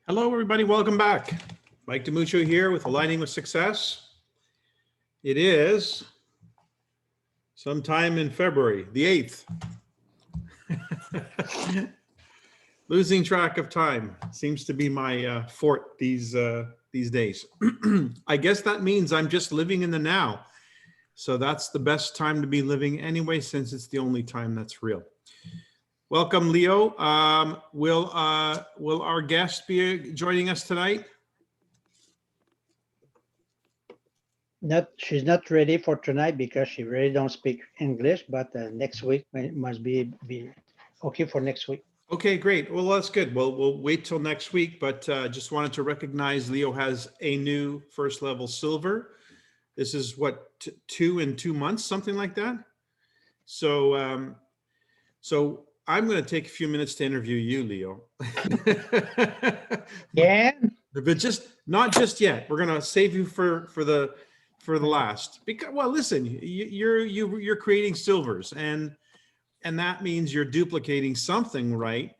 Hello, everybody. Welcome back. Mike DiMuccio here with Aligning with Success. It is sometime in February, the 8th. Losing track of time seems to be my fort these days. I guess that means I'm just living in the now. So that's the best time to be living anyway, since it's the only time that's real. Welcome, Leo. Will our guest be joining us tonight? She's not ready for tonight because she really don't speak English, but next week must be okay for next week. Okay, great. Well, that's good. Well, we'll wait till next week, but just wanted to recognize Leo has a new first level silver. This is what, 2 in 2 months, something like that. So, so I'm going to take a few minutes to interview you, Leo. Yeah. But just not just yet. We're going to save you for the last. Because, well, listen, you're creating silvers, and that means you're duplicating something, right?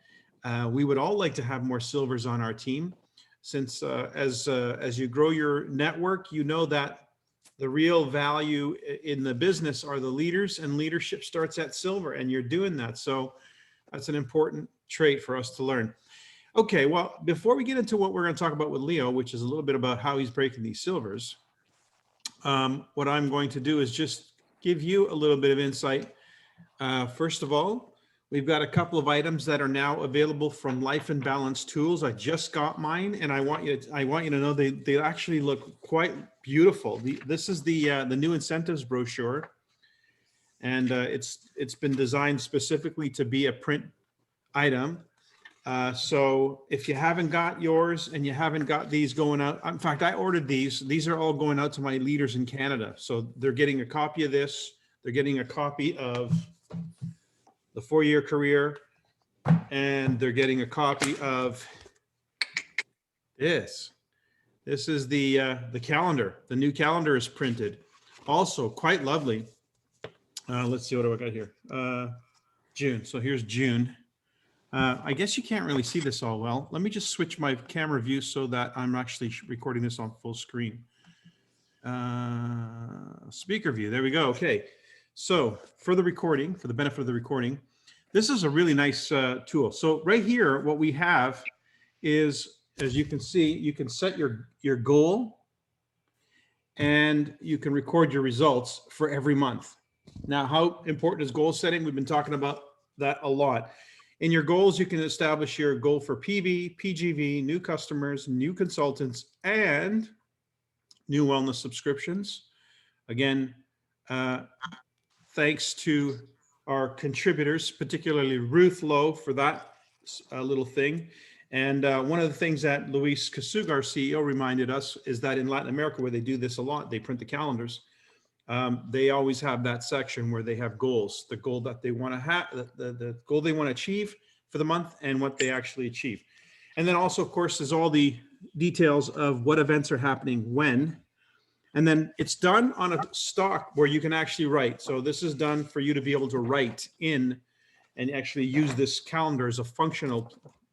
We would all like to have more silvers on our team, since as you grow your network, you know that the real value in the business are the leaders, and leadership starts at silver, and you're doing that. So that's an important trait for us to learn. Okay, well, before we get into what we're going to talk about with Leo, which is a little bit about how he's breaking these silvers, what I'm going to do is just give you a little bit of insight. First of all, we've got a couple of items that are now available from Life and Balance Tools. I just got mine, and I want you to know they actually look quite beautiful. This is the new incentives brochure, and it's been designed specifically to be a print item. So if you haven't got yours and you haven't got these going out, in fact, I ordered these. These are all going out to my leaders in Canada. So they're getting a copy of this. They're getting a copy of the 4-year career, and they're getting a copy of this. This is the calendar. The new calendar is printed. Also quite lovely. Let's see, what do I got here? June. So here's June. I guess you can't really see this all well. Let me just switch my camera view so that I'm actually recording this on full screen. Speaker view. There we go. Okay. So for the recording, for the benefit of the recording, this is a really nice tool. So right here, what we have is, as you can see, you can set your goal, and you can record your results for every month. Now, how important is goal setting? We've been talking about that a lot. In your goals, you can establish your goal for PV, PGV, new customers, new consultants, and new wellness subscriptions. Again, thanks to our contributors, particularly Ruth Lowe, for that little thing. And one of the things that Luis Kasuga, our CEO, reminded us is that in Latin America, where they do this a lot, they print the calendars. They always have that section where they have goals, the goal that they want to have, the goal they want to achieve for the month, and what they actually achieve. And then also, of course, there's all the details of what events are happening when. And then it's done on a stock where you can actually write. So this is done for you to be able to write in and actually use this calendar as a functional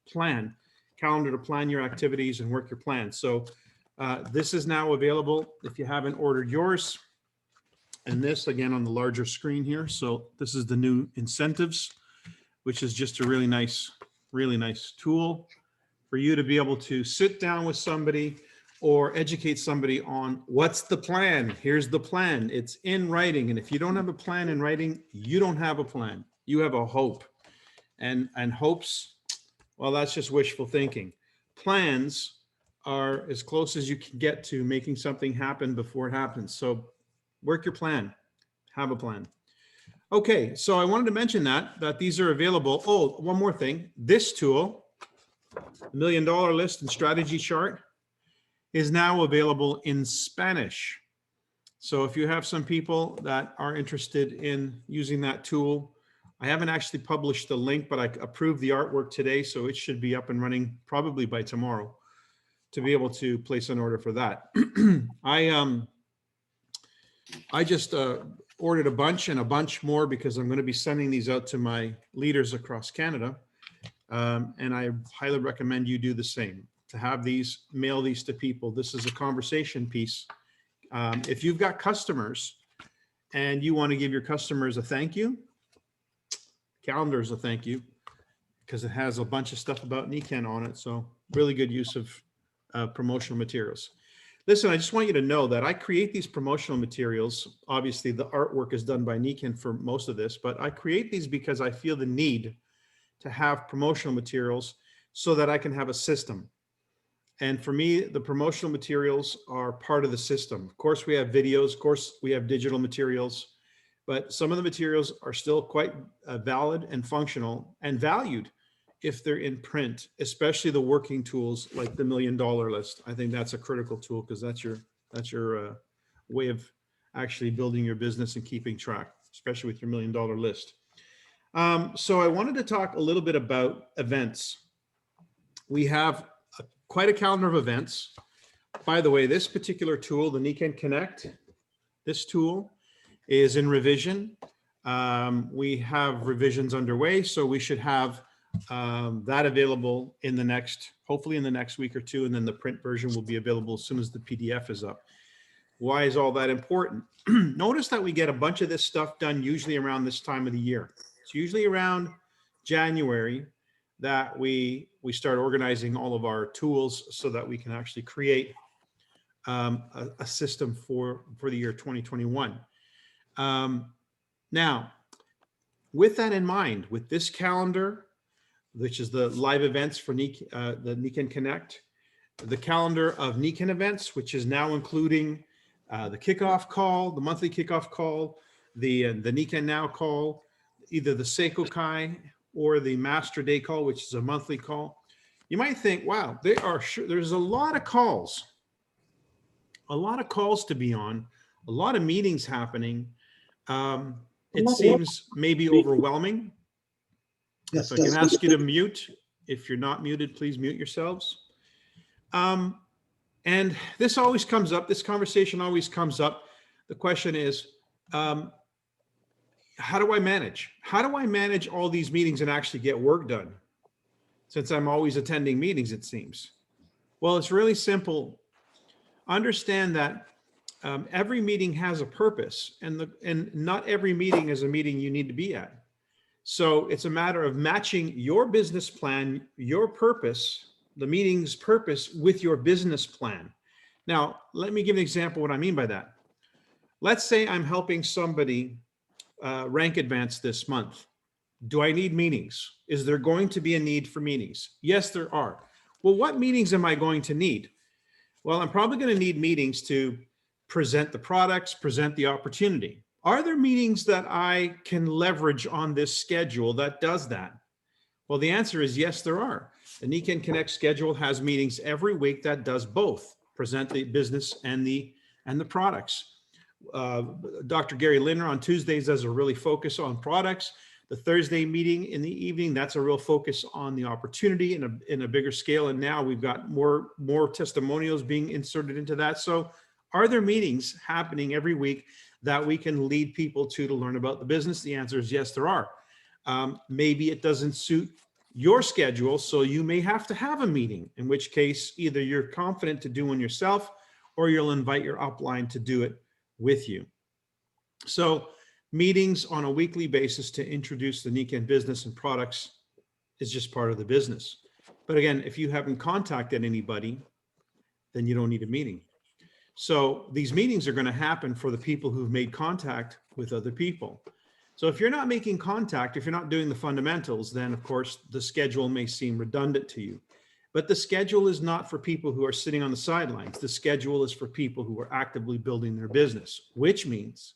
calendar to plan your activities and work your plan. So this is now available if you haven't ordered yours. And this, again, on the larger screen here. So this is the new incentives, which is just a really nice tool for you to be able to sit down with somebody or educate somebody on what's the plan. Here's the plan. It's in writing. And if you don't have a plan in writing, you don't have a plan. You have a hope. And hopes, well, that's just wishful thinking. Plans are as close as you can get to making something happen before it happens. So work your plan, have a plan. Okay, so I wanted to mention that these are available. Oh, one more thing. This tool, the $1 Million List and Strategy Chart, is now available in Spanish. So if you have some people that are interested in using that tool, I haven't actually published the link, but I approved the artwork today, so it should be up and running probably by tomorrow to be able to place an order for that. I just ordered a bunch and a bunch more because I'm going to be sending these out to my leaders across Canada. And I highly recommend you do the same. to have these, mail these to people. This is a conversation piece. If you've got customers and you want to give your customers a thank you, calendar is a thank you because it has a bunch of stuff about NICAN on it. So really good use of promotional materials. Listen, I just want you to know that I create these promotional materials. Obviously, the artwork is done by NICAN for most of this, but I create these because I feel the need to have promotional materials so that I can have a system. And for me, the promotional materials are part of the system. Of course, we have videos, of course, we have digital materials, but some of the materials are still quite valid and functional and valued if they're in print, especially the working tools like the $1 Million List. I think that's a critical tool because that's your way of actually building your business and keeping track, especially with your $1 Million List. So I wanted to talk a little bit about events. We have quite a calendar of events. By the way, this particular tool, the NICAN Connect, this tool is in revision. We have revisions underway, so we should have that available in the next, hopefully in the next week or two, and then the print version will be available as soon as the PDF is up. Why is all that important? Notice that we get a bunch of this stuff done usually around this time of the year. It's usually around January that we start organizing all of our tools so that we can actually create a system for the year 2021. Now, with that in mind, with this calendar, which is the live events for the NICAN Connect, the calendar of NICAN events, which is now including the kickoff call, the monthly kickoff call, the NICAN Now call, either the Seiko Kai or the Master Day call, which is a monthly call. You might think, wow, there's a lot of calls to be on, a lot of meetings happening. It seems maybe overwhelming. If I can ask you to mute, if you're not muted, please mute yourselves. And this always comes up, this conversation always comes up. The question is, how do I manage? How do I manage all these meetings and actually get work done? Since I'm always attending meetings, it seems. Well, it's really simple. Understand that every meeting has a purpose, and not every meeting is a meeting you need to be at. So it's a matter of matching your business plan, your purpose, the meeting's purpose with your business plan. Now, let me give an example of what I mean by that. Let's say I'm helping somebody rank advance this month. Do I need meetings? Is there going to be a need for meetings? Yes, there are. Well, what meetings am I going to need? Well, I'm probably going to need meetings to present the products, present the opportunity. Are there meetings that I can leverage on this schedule that does that? Well, the answer is yes, there are. The NICAN Connect schedule has meetings every week that does both, present the business and the products. Dr. Gary Linder on Tuesdays does a really focus on products. The Thursday meeting in the evening, that's a real focus on the opportunity in a bigger scale. And now we've got more testimonials being inserted into that. So are there meetings happening every week that we can lead people to learn about the business? The answer is yes, there are. Maybe it doesn't suit your schedule, so you may have to have a meeting, in which case either you're confident to do one yourself or you'll invite your upline to do it with you. So meetings on a weekly basis to introduce the NICAN business and products is just part of the business. But again, if you haven't contacted anybody, then you don't need a meeting. So these meetings are going to happen for the people who've made contact with other people. So if you're not making contact, if you're not doing the fundamentals, then of course the schedule may seem redundant to you. But the schedule is not for people who are sitting on the sidelines. The schedule is for people who are actively building their business, which means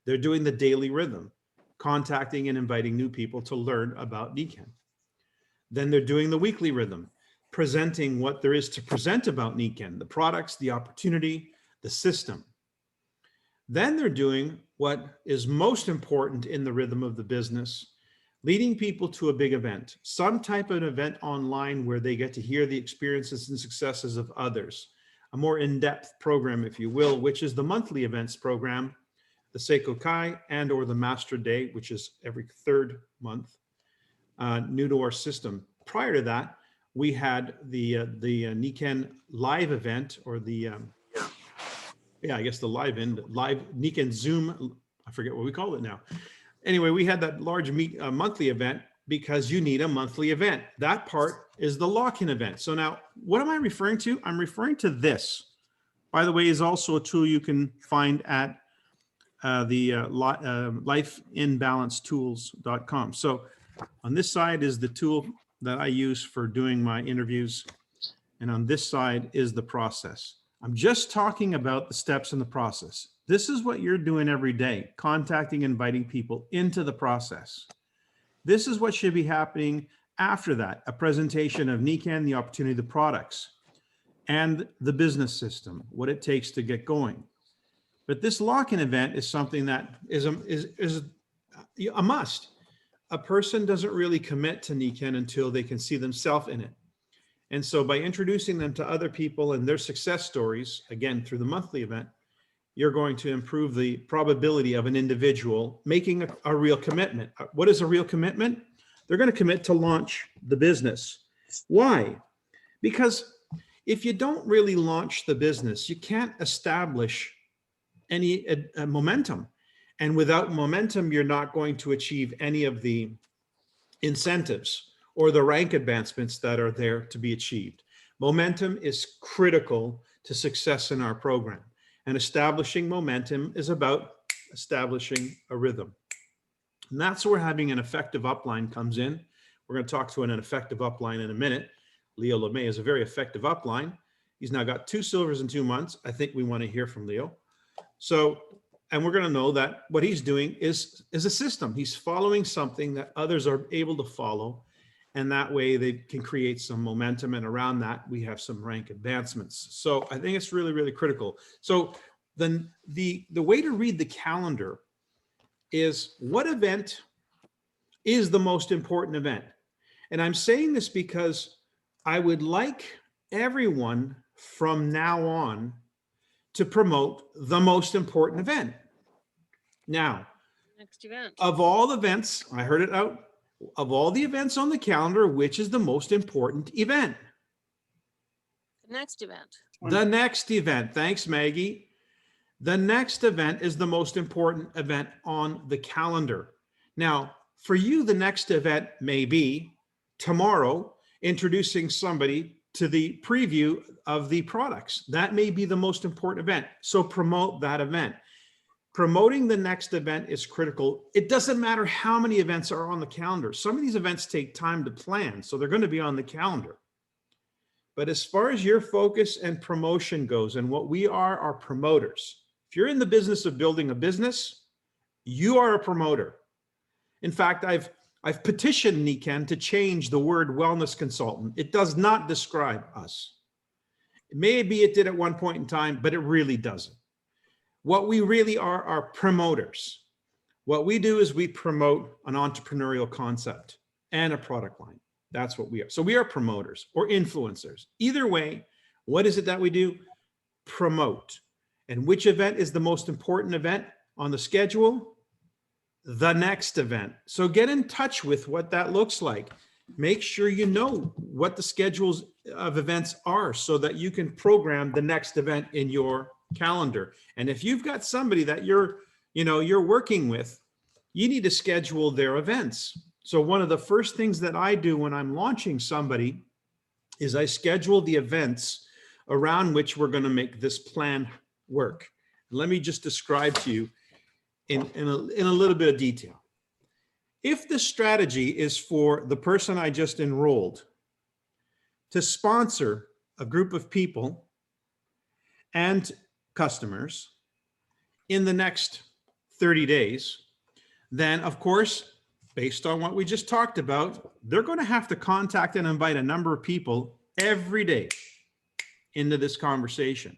they're doing the daily rhythm, contacting and inviting new people to learn about NICAN. Then they're doing the weekly rhythm, presenting what there is to present about NICAN, the products, the opportunity, the system. Then they're doing what is most important in the rhythm of the business, leading people to a big event, some type of event online where they get to hear the experiences and successes of others, a more in-depth program, if you will, which is the monthly events program, the Seiko Kai and or the Master Day, which is every third month, new to our system. Prior to that, we had the Niken live event, or the yeah, I guess the live Niken Zoom. I forget what we call it now. Anyway, we had that large monthly event because you need a monthly event. That part is the lock-in event. So now, what am I referring to? I'm referring to this. By the way, is also a tool you can find at lifeinbalancetools.com. So on this side is the tool that I use for doing my interviews. And on this side is the process. I'm just talking about the steps in the process. This is what you're doing every day, contacting, inviting people into the process. This is what should be happening after that, a presentation of Niken, the opportunity, the products, and the business system, what it takes to get going. But this lock-in event is something that is a must. A person doesn't really commit to Niken until they can see themselves in it. And so by introducing them to other people and their success stories, again, through the monthly event, you're going to improve the probability of an individual making a real commitment. What is a real commitment? They're going to commit to launch the business. Why? Because if you don't really launch the business, you can't establish any momentum. And without momentum, you're not going to achieve any of the incentives or the rank advancements that are there to be achieved. Momentum is critical to success in our program. And establishing momentum is about establishing a rhythm. And that's where having an effective upline comes in. We're going to talk to an effective upline in a minute. Leo Lemay is a very effective upline. He's now got 2 silvers in 2 months. I think we want to hear from Leo. So, and we're going to know that what he's doing is a system. He's following something that others are able to follow. And that way they can create some momentum. And around that, we have some rank advancements. So I think it's really, really critical. So then the way to read the calendar is, what event is the most important event? And I'm saying this because I would like everyone from now on to promote the most important event. Now, Next event. of all events, I heard it out, of all the events on the calendar, which is the most important event? The next event. The next event. Thanks, Maggie. The next event is the most important event on the calendar. Now, for you, the next event may be tomorrow, introducing somebody to the preview of the products. That may be the most important event. So promote that event. Promoting the next event is critical. It doesn't matter how many events are on the calendar. Some of these events take time to plan, so they're going to be on the calendar. But as far as your focus and promotion goes, and what we are promoters. If you're in the business of building a business, you are a promoter. In fact, I've petitioned Niken to change the word wellness consultant. It does not describe us. Maybe it did at one point in time, but it really doesn't. What we really are promoters. What we do is we promote an entrepreneurial concept and a product line. That's what we are. So we are promoters or influencers. Either way, what is it that we do? Promote. And which event is the most important event on the schedule? The next event. So get in touch with what that looks like. Make sure you know what the schedules of events are so that you can program the next event in your calendar. And if you've got somebody that you're working with, you need to schedule their events. So one of the first things that I do when I'm launching somebody is I schedule the events around which we're going to make this plan work. Let me just describe to you in a little bit of detail. If the strategy is for the person I just enrolled to sponsor a group of people and customers in the next 30 days, then of course, based on what we just talked about, they're going to have to contact and invite a number of people every day into this conversation.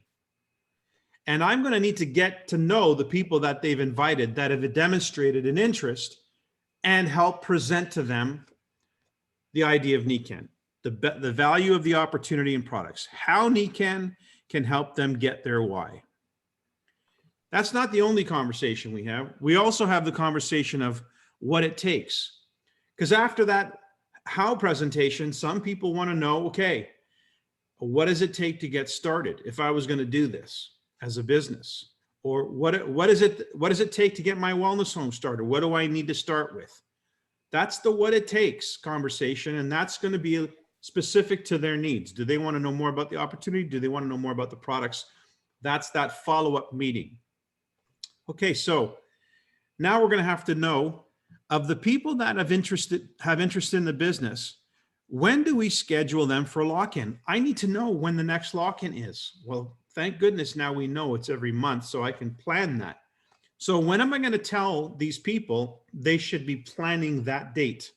And I'm going to need to get to know the people that they've invited that have demonstrated an interest and help present to them the idea of Niken, the value of the opportunity and products, how Niken can help them get their why. That's not the only conversation we have. We also have the conversation of what it takes. Because after that, how presentation, some people want to know, okay, what does it take to get started if I was going to do this as a business? Or what does it take to get my wellness home started? What do I need to start with? That's the what it takes conversation, and that's going to be specific to their needs. Do they want to know more about the opportunity? Do they want to know more about the products? That's that follow-up meeting. Okay, so now we're going to have to know, of the people that have interest in the business, when do we schedule them for lock-in? I need to know when the next lock-in is. Well, thank goodness now we know it's every month, so I can plan that. So when am I going to tell these people they should be planning that date?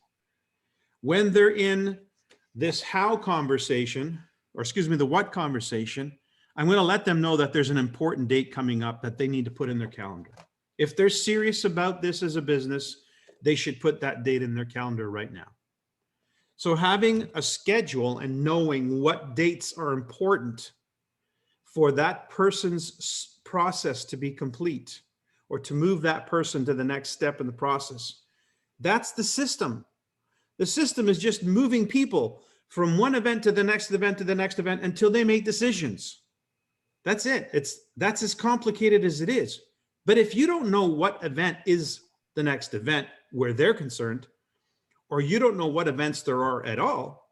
When they're in this how conversation, or excuse me, the what conversation, I'm going to let them know that there's an important date coming up that they need to put in their calendar. If they're serious about this as a business, they should put that date in their calendar right now. So having a schedule and knowing what dates are important for that person's process to be complete, or to move that person to the next step in the process. That's the system. The system is just moving people from one event to the next event to the next event until they make decisions. That's it. That's as complicated as it is. But if you don't know what event is the next event where they're concerned, or you don't know what events there are at all,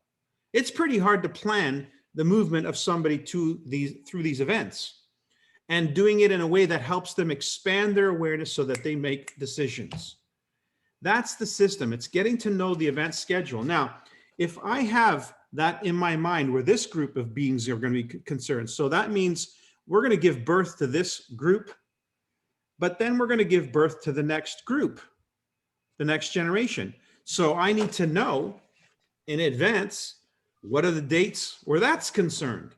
it's pretty hard to plan the movement of somebody through these events, and doing it in a way that helps them expand their awareness so that they make decisions. That's the system. It's getting to know the event schedule. Now, if I have that in my mind where this group of beings are going to be concerned, so that means we're going to give birth to this group, but then we're going to give birth to the next group, the next generation. So I need to know in advance, what are the dates where that's concerned?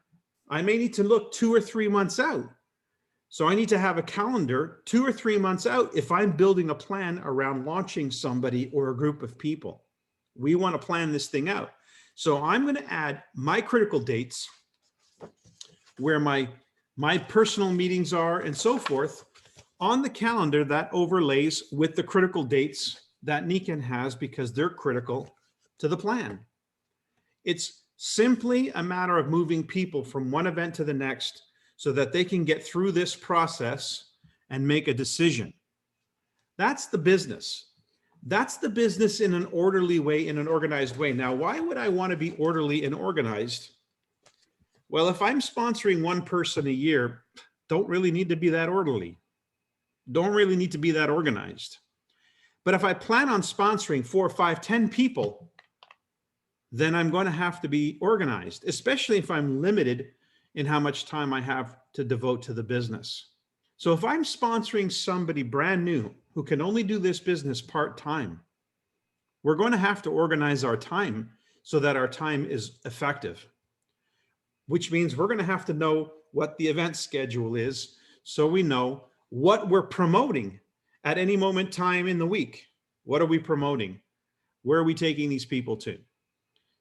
I may need to look 2 or 3 months out. So I need to have a calendar 2 or 3 months out if I'm building a plan around launching somebody or a group of people. We want to plan this thing out. So I'm going to add my critical dates where my personal meetings are and so forth on the calendar that overlays with the critical dates that Nikan has, because they're critical to the plan. It's simply a matter of moving people from one event to the next so that they can get through this process and make a decision. That's the business. That's the business in an orderly way, in an organized way. Now, why would I want to be orderly and organized? Well, if I'm sponsoring one person a year, don't really need to be that orderly. Don't really need to be that organized. But if I plan on sponsoring 4, 5, 10 people, then I'm going to have to be organized, especially if I'm limited in how much time I have to devote to the business. So if I'm sponsoring somebody brand new who can only do this business part-time, we're going to have to organize our time so that our time is effective, which means we're going to have to know what the event schedule is so we know what we're promoting at any moment in time in the week. What are we promoting? Where are we taking these people to?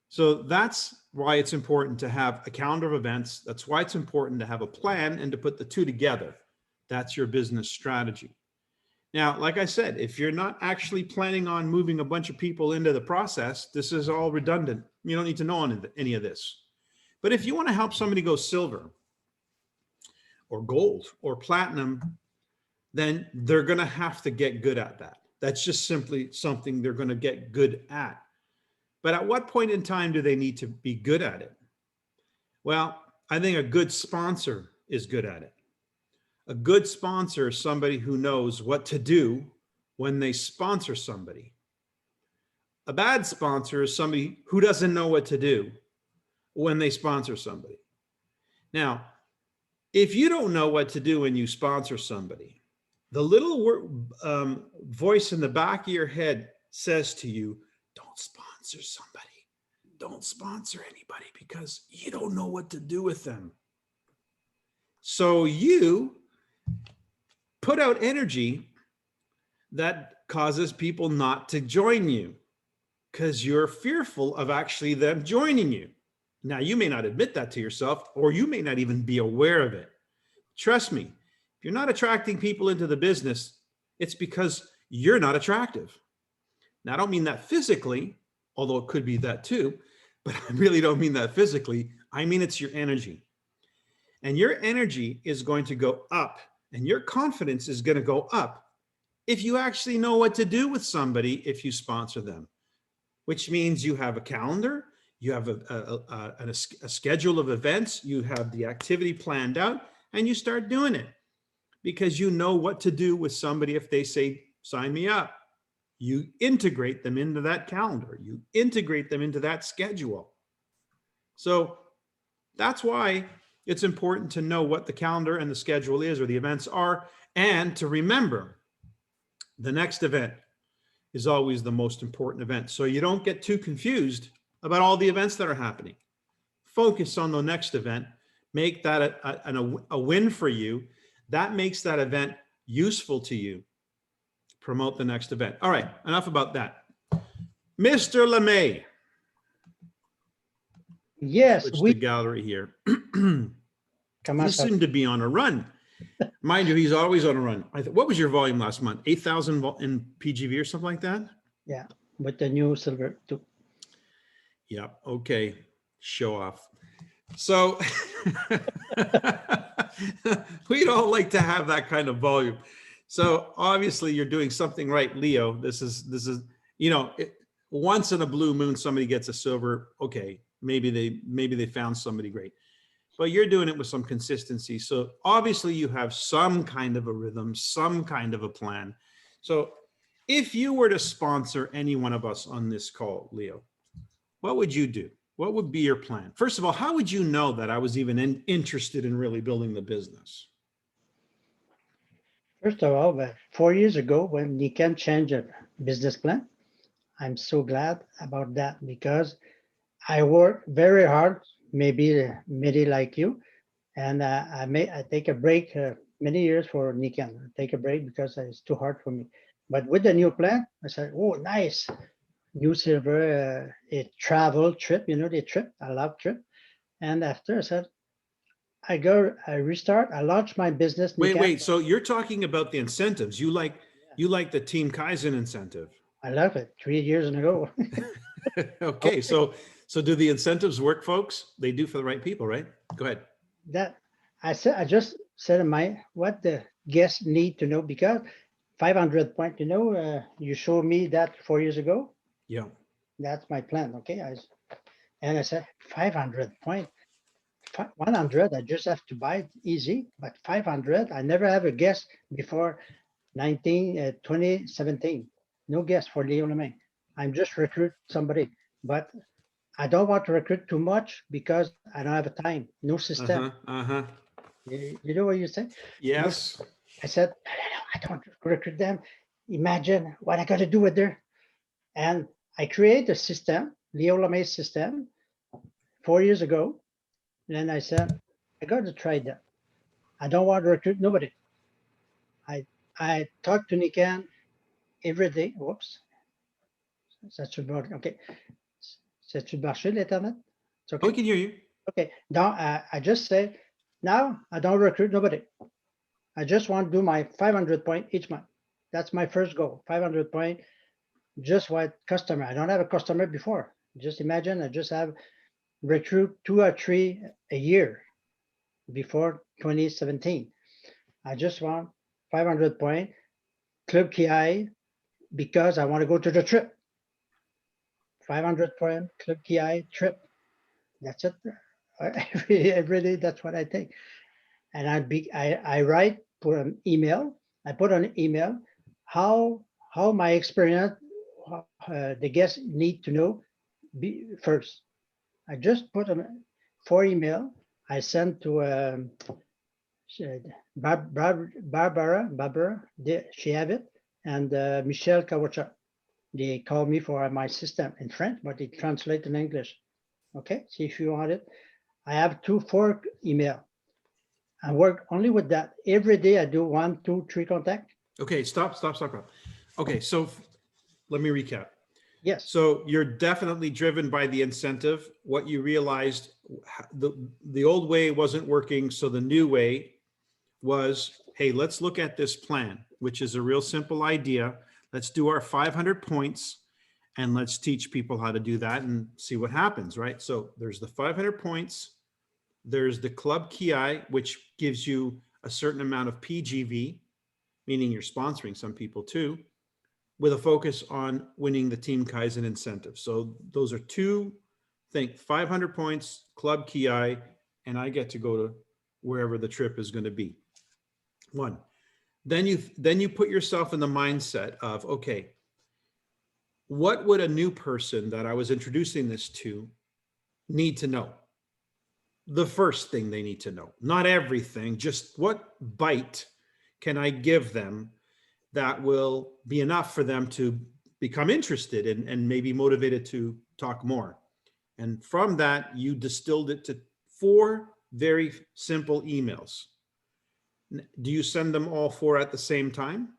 So that's why it's important to have a calendar of events. That's why it's important to have a plan and to put the two together. That's your business strategy. Now, like I said, if you're not actually planning on moving a bunch of people into the process, this is all redundant. You don't need to know any of this. But if you want to help somebody go silver or gold or platinum, then they're going to have to get good at that. That's just simply something they're going to get good at. But at what point in time do they need to be good at it? Well, I think a good sponsor is good at it. A good sponsor is somebody who knows what to do when they sponsor somebody. A bad sponsor is somebody who doesn't know what to do when they sponsor somebody. Now, if you don't know what to do when you sponsor somebody, the little voice in the back of your head says to you, don't sponsor somebody. Don't sponsor anybody because you don't know what to do with them. So you put out energy that causes people not to join you because you're fearful of actually them joining you. Now, you may not admit that to yourself, or you may not even be aware of it. Trust me, if you're not attracting people into the business, it's because you're not attractive. Now, I don't mean that physically, although it could be that too, but I really don't mean that physically. I mean, it's your energy. And your energy is going to go up and your confidence is going to go up if you actually know what to do with somebody if you sponsor them, which means you have a calendar, you have a schedule of events, you have the activity planned out, and you start doing it because you know what to do with somebody if they say, sign me up. You integrate them into that calendar. You integrate them into that schedule. So that's why it's important to know what the calendar and the schedule is or the events are, and to remember the next event is always the most important event. So you don't get too confused about all the events that are happening. Focus on the next event, make that a win for you. That makes that event useful to you. Promote the next event. All right, enough about that. Mr. Lemay. Yes, Switch we the gallery here. come You on. seem to be on a run. Mind you, he's always on a run. What was your volume last month? 8,000 in PGV or something like that? Yeah, with the new silver too. Yeah. Okay. Show off. So we don't like to have that kind of volume. So obviously you're doing something right, Leo. This is, once in a blue moon, somebody gets a silver. Okay. Maybe they found somebody great, but you're doing it with some consistency. So obviously you have some kind of a rhythm, some kind of a plan. So if you were to sponsor any one of us on this call, Leo, what would you do? What would be your plan? First of all, how would you know that I was even interested in really building the business? First of all, 4 years ago, when Nikan changed a business plan, I'm so glad about that because I work very hard, maybe like you, and I take a break many years for Nikan. I take a break because it's too hard for me. But with the new plan, I said, oh, nice. New silver, a travel trip, the trip. I love trip. And after I said, I restart, I launch my business. Wait. So you're talking about the incentives. You like the Team Kaizen incentive. I love it 3 years ago. Okay. So do the incentives work, folks? They do for the right people, right? Go ahead. That I just said what the guests need to know because 500 point, you showed me that 4 years ago. Yeah. That's my plan. Okay. And I said 500 point. 100, I just have to buy it easy, but 500, I never have a guest before 2017. No guest for Leo Lemay. I'm just recruit somebody, but I don't want to recruit too much because I don't have time. No system. You know what you say? Yes. I said, no, I don't recruit them. Imagine what I got to do with them. And I create a system, Leo Lemay system, 4 years ago. And then I said, I got to try that. I don't want to recruit nobody. I talk to Nikan every day. Whoops. Okay. C'est-tu marché, l'Internet? It's okay. We can hear you. Okay. Now, I just say, now I don't recruit nobody. I just want to do my 500 point each month. That's my first goal, 500 point, just what customer. I don't have a customer before. Just imagine I just have recruit 2 or 3 a year before 2017. I just want 500 point Club Ki because I want to go to the trip. 500 point Club Ki trip. That's it. Every day, that's what I take. And I write, put an email. I put an email how my experience, the guests need to know first. I just put 4 email. I sent to Barbara, she have it, and Michelle Kawacha. They call me for my system in French, but it translates in English. Okay, see if you want it. I have 4 email. I work only with that. Every day I do 1, 2, 3 contact. Okay, stop. Okay, so let me recap. Yes. So you're definitely driven by the incentive. What you realized, the old way wasn't working. So the new way was, hey, let's look at this plan, which is a real simple idea. Let's do our 500 points. and let's teach people how to do that and see what happens, right? So there's the 500 points. There's the club ki, which gives you a certain amount of PGV, meaning you're sponsoring some people too, with a focus on winning the Team Kaizen incentive. So those are two things, 500 points, club ki, and I get to go to wherever the trip is going to be. One. Then you put yourself in the mindset of, okay, what would a new person that I was introducing this to need to know? The first thing they need to know, not everything, just what bite can I give them that will be enough for them to become interested and maybe motivated to talk more. And from that, you distilled it to 4 very simple emails. Do you send them all 4 at the same time?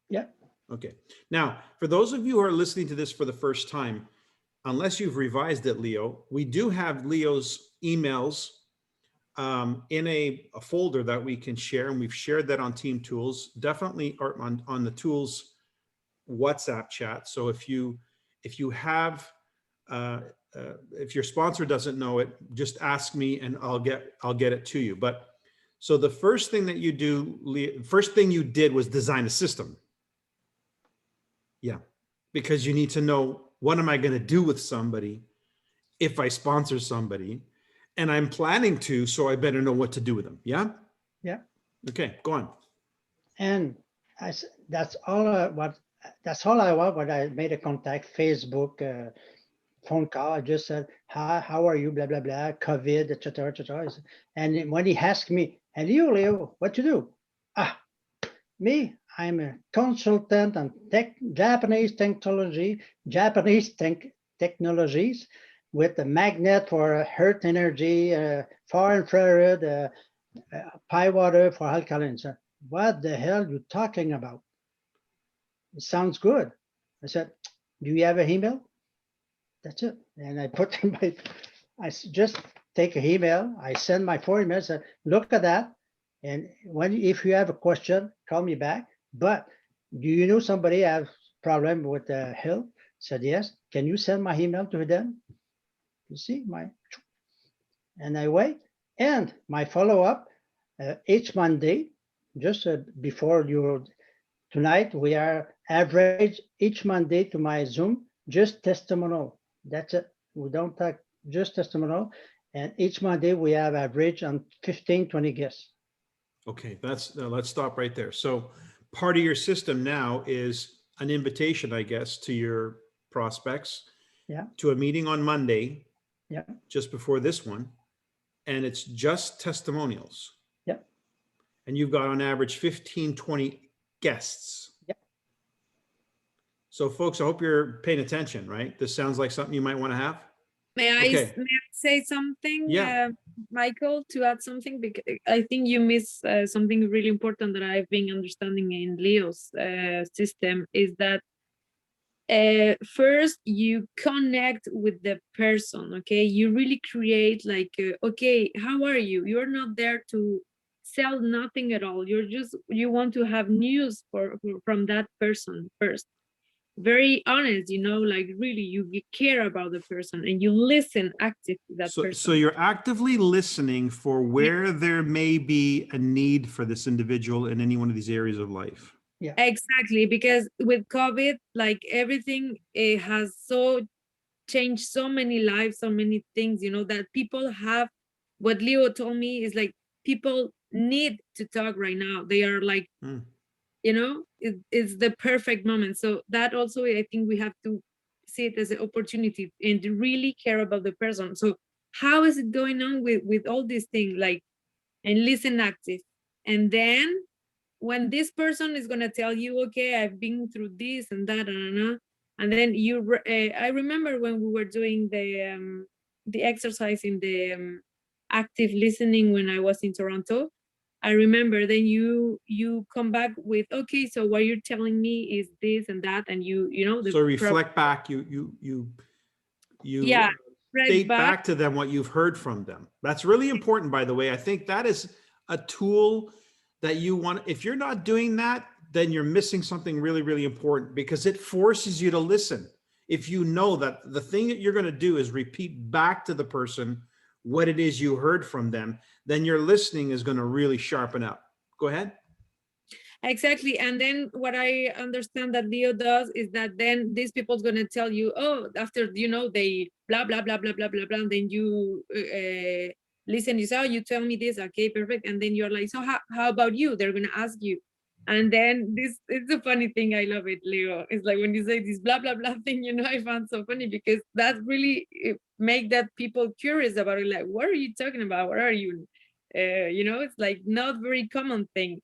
Yeah. Okay. Now, for those of you who are listening to this for the first time, unless you've revised it, Leo, we do have Leo's emails in a folder that we can share, and we've shared that on Team Tools, definitely on the Tools WhatsApp chat. So if you have if your sponsor doesn't know it, just ask me and I'll get it to you. But so the first thing that you do, Leo, first thing you did was design a system. Yeah, because you need to know, what am I going to do with somebody if I sponsor somebody, and I'm planning to, so I better know what to do with them. Yeah. Yeah. Okay, go on. And that's all I want when I made a contact, Facebook, phone call. I just said, hi, how are you? Blah, blah, blah, COVID, et cetera, et cetera. And when he asked me, and you, Leo, what you do? Me, I'm a consultant on Japanese technologies with a magnet for earth energy, far infrared, pi water for alkaline. What the hell are you talking about? It sounds good. I said, do you have an email? That's it. And I put in just take an email. I send my 4 emails. Said, look at that. And if you have a question, call me back. But do you know somebody have problem with the health? Said yes. Can you send my email to them? You see and I wait. And my follow-up each Monday, just before tonight, we are average each Monday to my Zoom, just testimonial. That's it. We don't talk, just testimonial. And each Monday we have average on 15, 20 guests. Okay, let's stop right there. So part of your system now is an invitation, I guess, to your prospects, to a meeting on Monday, just before this one, and it's just testimonials. Yep. And you've got on average 15, 20 guests. Yep. So folks, I hope you're paying attention, right? This sounds like something you might want to have. May I say something, Michael, to add something? Because I think you miss something really important that I've been understanding in Leo's system is that first you connect with the person, okay? You really create like, okay, how are you? You're not there to sell nothing at all. You want to have news from that person first. Very honest, like really you care about the person and you listen actively to that person. So you're actively listening for where there may be a need for this individual in any one of these areas of life. Yeah, exactly. Because with COVID, like everything, it has changed so many lives, so many things, that people have. What Leo told me is like people need to talk right now. They are like, it's the perfect moment. So that also, I think we have to see it as an opportunity and to really care about the person. So how is it going on with all these things, like, and listen active. And then when this person is going to tell you, okay, I've been through this and that, and then I remember when we were doing the exercise in the active listening when I was in Toronto, I remember then you come back with, okay, so what you're telling me is this and that, and so reflect back, you state back to them what you've heard from them. That's really important, by the way. I think that is a tool that you want. If you're not doing that, then you're missing something really, really important, because it forces you to listen. if you know that the thing that you're going to do is repeat back to the person what it is you heard from them, then your listening is going to really sharpen up. Go ahead. Exactly. And then what I understand that Leo does is that then these people's gonna tell you, oh, after they blah blah blah blah blah blah blah, and then you listen, you say, oh, you tell me this, okay, perfect. And then you're like, so how about you? They're gonna ask you. And then this it's a funny thing. I love it, Leo. It's like when you say this blah blah blah thing, I found so funny because that really make that people curious about it. Like, what are you talking about? What are you? It's like not very common thing.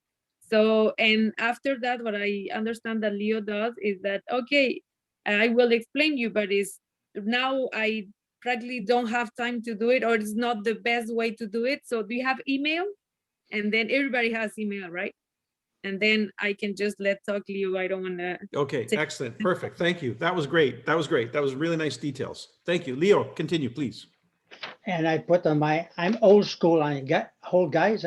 So, and after that, what I understand that Leo does is that, okay, I will explain you, but is now I practically don't have time to do it, or it's not the best way to do it. So do you have email? And then everybody has email, right? And then I can just let talk Leo. I don't want to. Okay, excellent. Perfect. Thank you. That was great. That was great. That was really nice details. Thank you. Leo, continue, please. And I put on I'm old school, I got whole guys,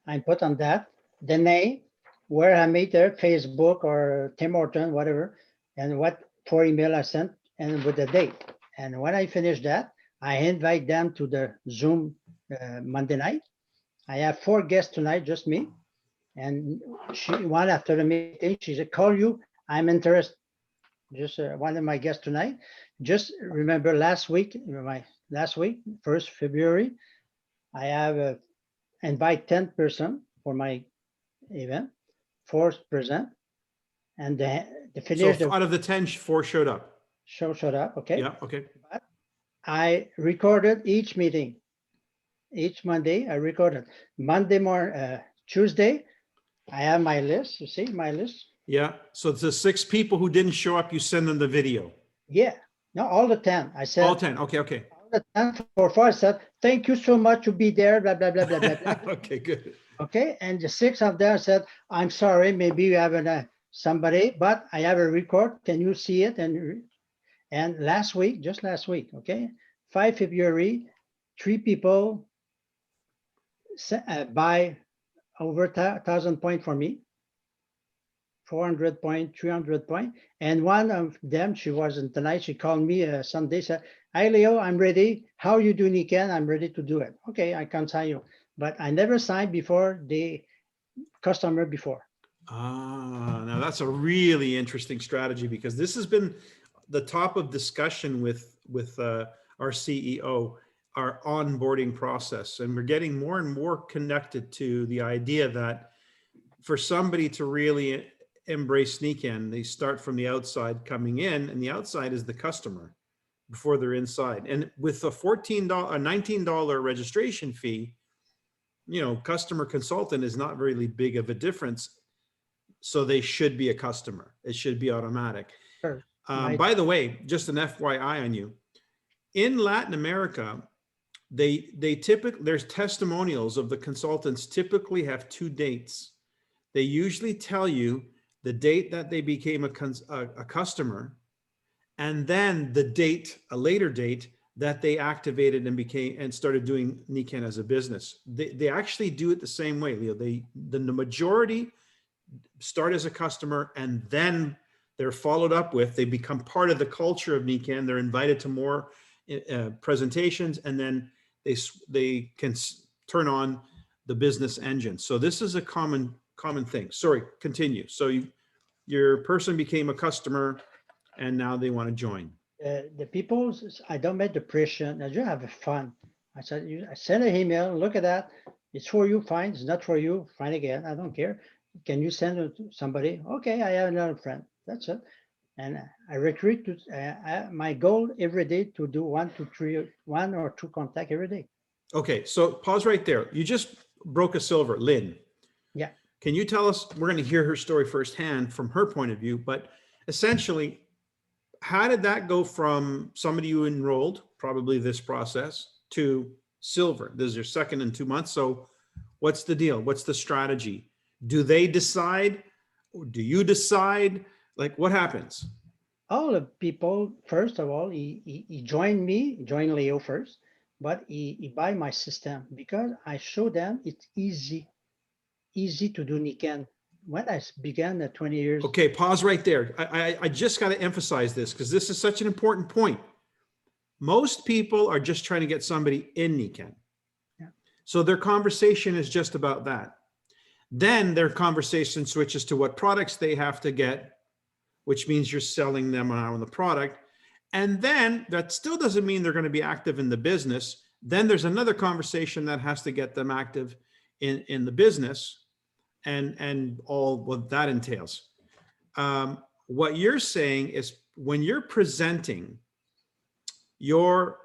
I put on that, the name, where I meet there, Facebook or Tim Horton, whatever, and what 4 email I sent, and with the date. And when I finish that, I invite them to the Zoom Monday night. I have 4 guests tonight, just me. And one after the meeting, she said, call you, I'm interested. Just one of my guests tonight. Just remember last week, 1st February, I have invite 10% for my event, 4%, and the finish So out of the 10, 4 showed up. showed up. Okay. Yeah. Okay. But I recorded each meeting, each Monday. I recorded Monday morning, Tuesday. I have my list. You see my list. Yeah. So it's the 6 people who didn't show up, you send them the video. Yeah. No, all the 10. I said All 10. Okay. Okay. all the 10 for 4. I said thank you so much to be there. Blah blah blah blah blah. blah. Okay, good. Okay, and the 6 of them said, I'm sorry, maybe you have somebody, but I have a record. Can you see it? And last week, just last week, okay, 5 February, 3 people buy over 1,000 points for me, 400 points, 300 points. And one of them, she wasn't tonight, she called me Sunday, said, hi, Leo, I'm ready. How you doing, Ken? I'm ready to do it. Okay, I can sign you. But I never signed before the customer before. Now that's a really interesting strategy because this has been the top of discussion with our CEO, our onboarding process, and we're getting more and more connected to the idea that for somebody to really embrace sneak-in, they start from the outside coming in, and the outside is the customer before they're inside. And with a $19 registration fee, customer consultant is not really big of a difference. So they should be a customer. It should be automatic. Sure. By the way, just an FYI on you. In Latin America, they typically, there's testimonials of the consultants typically have 2 dates. They usually tell you the date that they became a customer, and then the date, a later date, that they activated and started doing Niken as a business. They actually do it the same way, Leo. The majority start as a customer and then they're followed up with, they become part of the culture of Niken. They're invited to more presentations, and then they can turn on the business engine. So this is a common thing. Sorry, continue. So your person became a customer and now they want to join. The people, I don't make the pressure. I just have fun. I said, I send an email, look at that. It's for you, fine. It's not for you, fine again. I don't care. Can you send it to somebody? Okay, I have another friend. That's it. And I recruit to my goal every day to do 1 or 2 contact every day. Okay, so pause right there. You just broke a silver, Lynn. Yeah. Can you tell us, we're going to hear her story firsthand from her point of view, but essentially, how did that go from somebody you enrolled, probably this process, to silver? This is your second in 2 months. So what's the deal? What's the strategy? Do they decide or do you decide? Like what happens? All the people, first of all, he joined Leo first, but he buy my system because I show them it's easy to do Niken when I began 20 years. Okay, pause right there. I just got to emphasize this because this is such an important point. Most people are just trying to get somebody in Nikan. Yeah. So their conversation is just about that. Then their conversation switches to what products they have to get, which means you're selling them on the product. And then that still doesn't mean they're going to be active in the business. Then there's another conversation that has to get them active in the business and all what that entails. What you're saying is when you're presenting your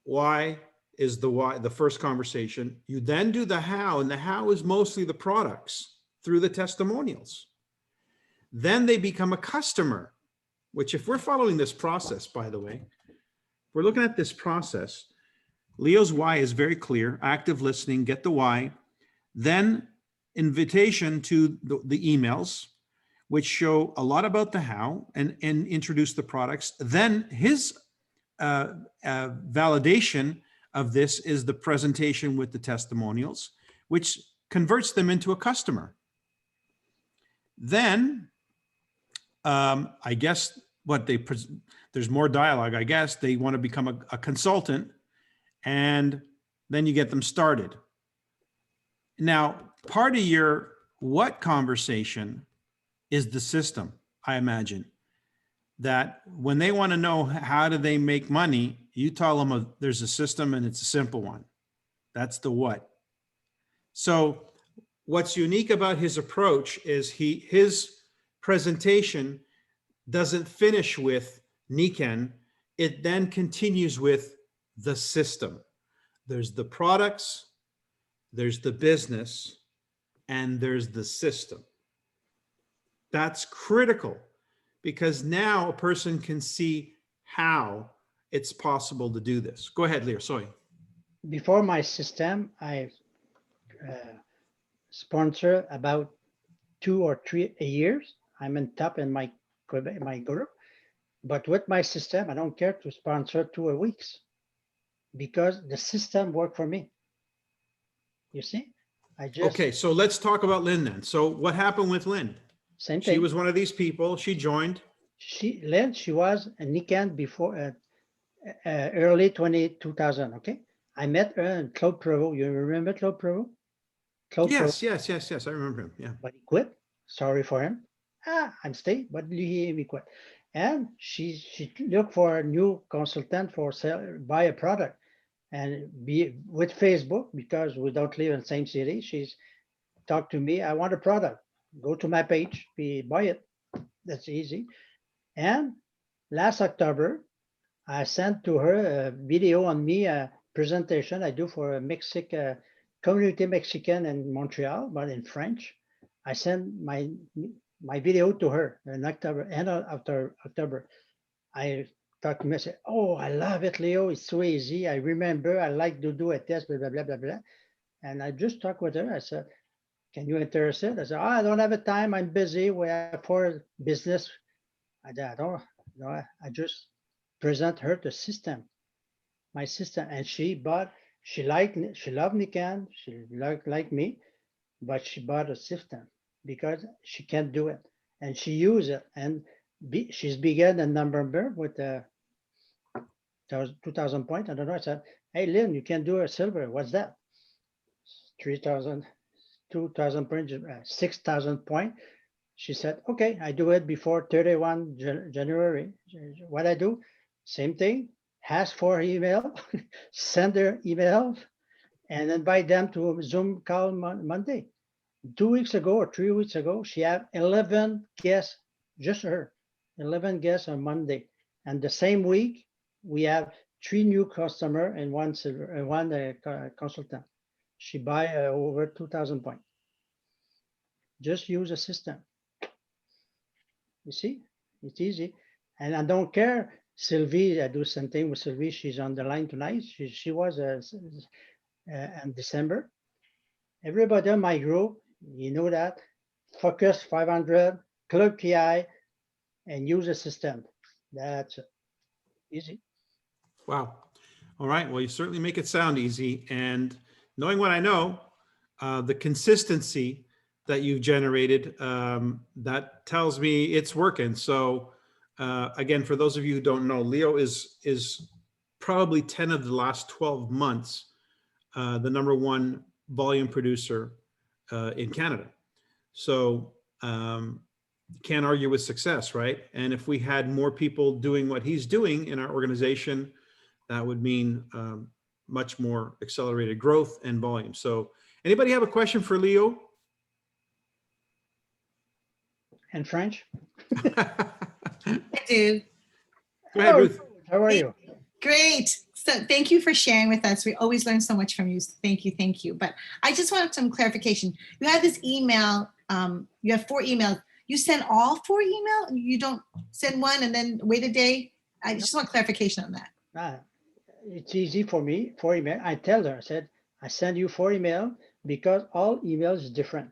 why is the why, the first conversation, you then do the how, and the how is mostly the products through the testimonials. Then they become a customer, which if we're following this process, by the way, we're looking at this process, Leo's why is very clear: active listening, get the why, then invitation to the emails, which show a lot about the how and introduce the products. Then his validation of this is the presentation with the testimonials, which converts them into a customer. Then I guess what there's more dialogue. I guess they want to become a consultant, and then you get them started. Now, part of your what conversation is the system, I imagine, that when they want to know how do they make money, you tell them there's a system and it's a simple one. That's the what. So what's unique about his approach is his presentation doesn't finish with Nikan. It then continues with the system. There's the products, there's the business, and there's the system. That's critical because now a person can see how it's possible to do this. Go ahead, Leo, sorry. Before my system, I sponsor about 2 or 3 a year. I'm in top in my group. But with my system, I don't care to sponsor 2 a week because the system worked for me. You see? Okay, so let's talk about Lynn then. So what happened with Lynn? Same thing. She was one of these people. She joined. Lynn, she was a Nikan before early 2000. Okay, I met her in Claude Provo. You remember Claude Provo? Yes. I remember him. Yeah. But he quit. Sorry for him. I'm staying, but he quit. And she looked for a new consultant for buy a product, and be with Facebook because we don't live in the same city. She's talked to me. I want a product. Go to my page. Buy it. That's easy. And last October, I sent to her a video on me, a presentation I do for a community Mexican in Montreal, but in French. I sent my video to her in October, end of October. I talked to me, I said, "Oh, I love it, Leo. It's so easy. I remember I like to do a test, blah, blah, blah, blah, blah." And I just talked with her. I said, "Can you interested?" I said, "Oh, I don't have a time. I'm busy. We have for business." I don't know. I just present her the system, my system, and she loved Nikan. She like me, but she bought a system because she can't do it, and she used it, and she's began in November with 2,000 points. I don't know. I said, "Hey, Lynn, you can do a silver. What's that? 3,000, 2,000 points, 6,000 points." She said, "Okay, I do it before 31 January. What I do, same thing, ask for email, send her email, and invite them to a Zoom call Monday." 2 weeks ago or 3 weeks ago, she had 11 guests, just her, 11 guests on Monday. And the same week, we have 3 new customers and one consultant. She buy over 2,000 points. Just use a system. You see, it's easy. And I don't care. Sylvie, I do something with Sylvie. She's on the line tonight. She was in December. Everybody on my group, you know that, focus 500, club PI, and use a system. That's easy. Wow. All right. Well, you certainly make it sound easy. And knowing what I know, the consistency that you've generated, that tells me it's working. So again, for those of you who don't know, Leo is probably 10 of the last 12 months the #1 volume producer in Canada. So can't argue with success, right? And if we had more people doing what he's doing in our organization, that would mean much more accelerated growth and volume. So anybody have a question for Leo? In French. I do. Go ahead, Hello, Ruth. how are you? Great. So thank you for sharing with us. We always learn so much from you. Thank you. Thank you. But I just wanted some clarification. You had this email. You have 4 emails. You send all 4 email? You don't send one and then wait a day? I just want clarification on that. It's easy for me, 4 email. I tell her, I said, I send you 4 email because all emails is different.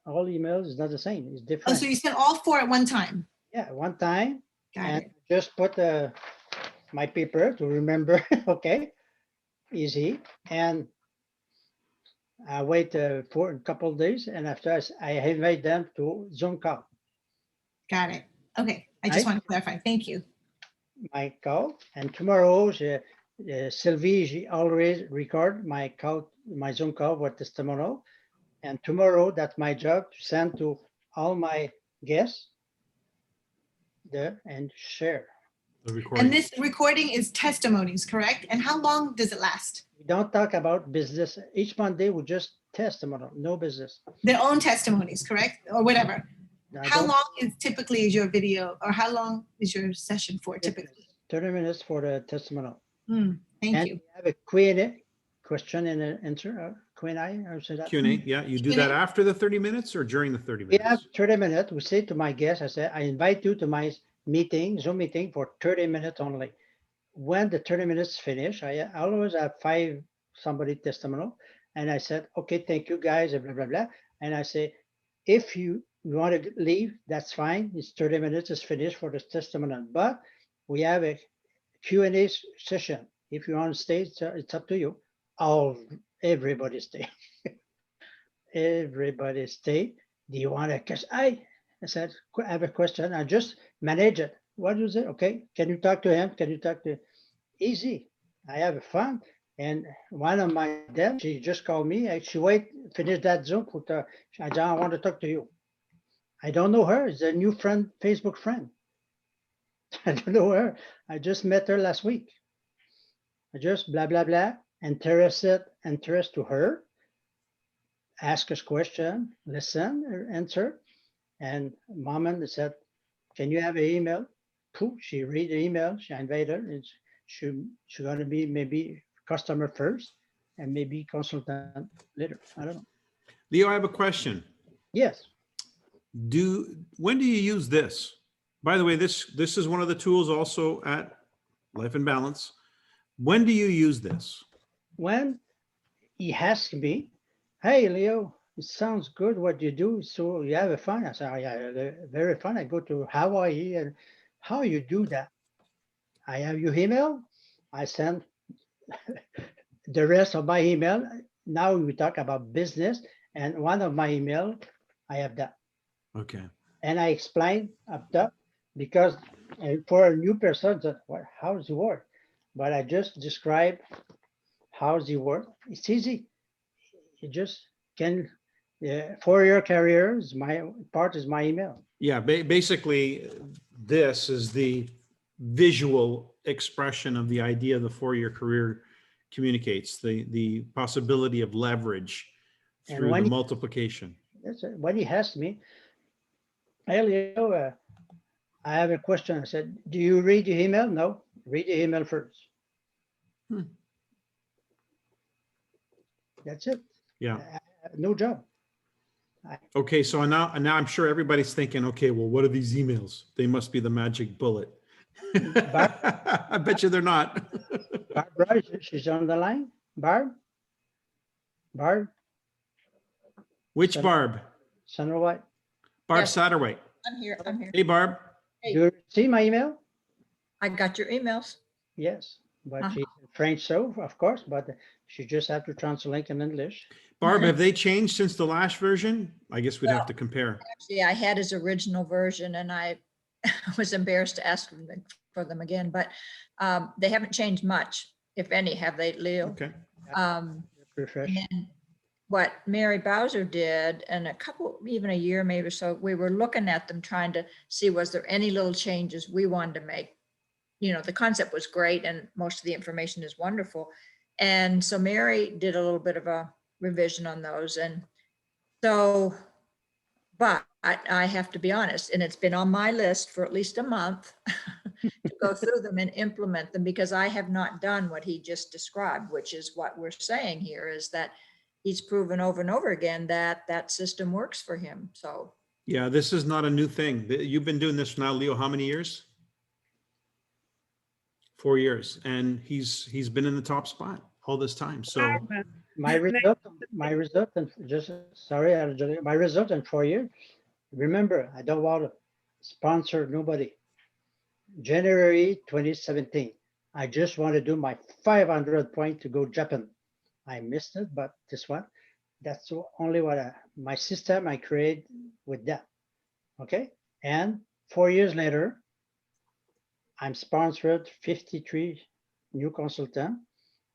All emails is not the same, it's Oh, different. so you sent all 4 at one time? Yeah, one time, Got and it. just put my paper to remember, okay, easy. And I wait for a couple of days, and after I invite them to Zoom call. Got it. Okay. I just Right. want to clarify. Thank you. My call, and tomorrow, Sylvie, she always record my call, my Zoom call with testimonial. And tomorrow, that's my job to send to all my guests and share. The recording. And this recording is testimonies, correct? And how long does it last? We don't talk about business. Each Monday, we just testimonial, no business. Their own testimonies, correct? Or whatever. I How don't- long is typically is your video, or how long is your session for typically? 30 minutes for the testimonial. Thank And you. we have a Q&A, question and answer, Q&A, or say that. Q&A, yeah. You do that after the 30 minutes or during the 30 We minutes? have 30 minutes. We say to my guests, I say, I invite you to my meeting, Zoom meeting for 30 minutes only. When the 30 minutes finish, I always have 5 somebody testimonial. And I said, okay, thank you guys, blah, blah, blah. And I say, if you want to leave, that's fine. It's 30 minutes is finished for the testimonial. But we have a Q&A session. If you want to stay, it's up to you. Everybody stay. Everybody stay. Do you want to? Because I said, I have a question. I just manage it. What is it? Okay. Can you talk to him? Can you talk to? Easy. I have fun. And one of my them, she just called me. She finish that Zoom. I don't want to talk to you. I don't know her. It's a new friend, Facebook friend. I don't know her. I just met her last week. I just blah, blah, blah. Interest to her. Ask us question, listen, answer. And Mom said, can you have an email? Pooh, she read the email, she invited her. She's gonna be maybe customer first and maybe consultant later. I don't know. Leo, I have a question. Yes. When do you use this? By the way, this is one of the tools also at Life in Balance. When do you use this? When he asked me, hey, Leo, it sounds good what you do. So you have a fun. I said, oh, yeah, very fun. I go to Hawaii, and how you do that? I have your email. I send the rest of my email. Now we talk about business, and one of my email, I have that. Okay. And I explain up top because for a new person, how does it work? But I just describe how does it work. It's easy. You just can, for your career, is my email. Yeah, basically, this is the visual expression of the idea the 4-year career communicates, the possibility of leverage And through when the he- multiplication. That's it. When he asked me, hey, Leo, I have a question. I said, do you read the email? No, read the email first. That's it. Yeah. No job. Okay, so now I'm sure everybody's thinking, okay, well, what are these emails? They must be the magic bullet. I bet you they're not. Barbara, she's on the line. Barb? Which Son- Barb? Sandra White. Barb Yes. Satterwhite. I'm here. I'm here. Hey, Barb. Hey. Do you see my email? I got your emails. Yes, but she's in French, so of course, but she just had to translate in English. Barb, have they changed since the last version? I guess we'd have to compare. Actually, I had his original version and I was embarrassed to ask for them again, but they haven't changed much, if any, have they, Leo? Okay. Refresh. And then what Mary Bowser did, and a couple, even a year maybe or so, we were looking at them trying to see, was there any little changes we wanted to make? You know, the concept was great and most of the information is wonderful. And so Mary did a little bit of a revision on those. And so, but I have to be honest, and it's been on my list for at least a month to go through them and implement them, because I have not done what he just described, which is what we're saying here, is that he's proven over and over again that that system works for him. So Yeah, this is not a new thing. You've been doing this now, Leo, how many years? 4 years. And he's been in the top spot all this time. So My result, and just, sorry, Angelica, my result in 4 years, remember, I don't want to sponsor nobody. January 2017, I just want to do my 500 point to go Japan. I missed it, but this one, that's only what my system I create with that. Okay. And 4 years later, I'm sponsored 53 new consultant